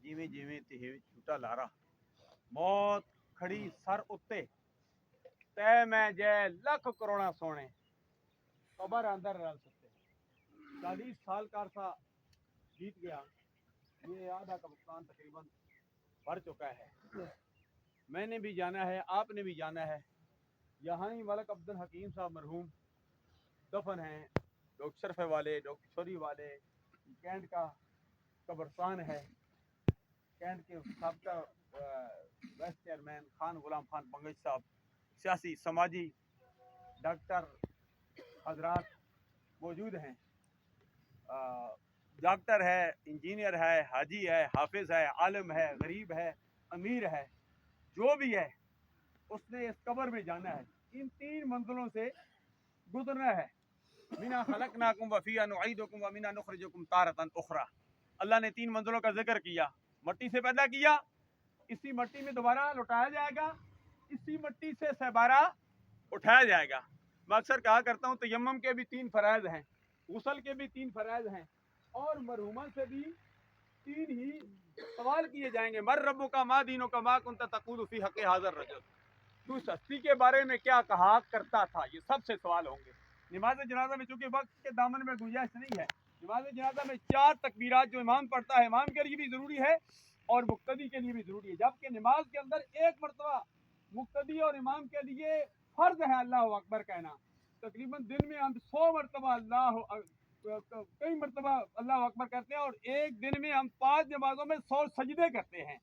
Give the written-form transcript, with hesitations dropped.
ਜਿਵੇਂ ਜਿਵੇਂ ਤੇ ਝੂਟਾ ਲਾਰਾ ਮੌਤ ਖੜੀ ਸਰ ਉੱਤੇ ਤੈ ਮੈਂ ਜੈ ਲੱਖ ਕਰੋੜਾਂ ਸੋਹਣੇ कबर अंदर रल सकते 40 साल का अरसा बीत गया ये आधा का भुगतान तकरीबन भर चुका है मैंने भी जाना है आपने भी जाना है यहाँ ही मलक अब्दुल हकीम साहब मरहूम दफन हैं डॉक्टर शरफे वाले डॉक्टर छोरी वाले कैंट का कब्रस्तान है कैंट के सबका वाइस चेयरमैन खान गुलाम खान पंगज साहब सियासी समाजी डॉक्टर हजरात मौजूद हैं डॉक्टर है इंजीनियर है हाजी है हाफिज है आलिम है गरीब है अमीर है जो भी है उसने इस कब्र में जाना है इन 3 मंजिलों से गुजरना है मिना खलकनाकुम वफिया नुईदुकुम व मिना नुखरिजुकुम तारतन उखरा अल्लाह ने 3 मंजिलों का जिक्र किया मट्टी से पैदा किया इसी मट्टी में दोबारा लौटाया जाएगा इसी मट्टी से सहबारा उठाया जाएगा मैं अक्सर कहा करता हूँ तयम्मुम के भी 3 फराइज हैं गुस्ल के भी 3 फराइज हैं और मरहुमा से भी 3 ही सवाल किए जाएंगे मर रब्बु का मा दीनो का मा कुंता तक़ूलु फी हक़्क़ि हाज़र रजुल तू इस हस्ती के बारे में क्या कहा करता था ये सबसे सवाल होंगे नमाज जनाजा में चूंकि वक्त के दामन में गुंजाइश नहीं है नमाज जनाजा में 4 तकबीरात जो इमाम पढ़ता है इमाम के लिए भी ज़रूरी है और मुक्तदी के लिए भी ज़रूरी है जबकि नमाज के अंदर एक मरतबा मुक्तदी और इमाम के लिए फर्ज है अल्लाह अकबर कहना तकरीबन दिन में हम 100 मरतबा कई मरतबा अल्लाह अकबर करते हैं और एक दिन में हम 5 नमाजों में 100 सजदे करते हैं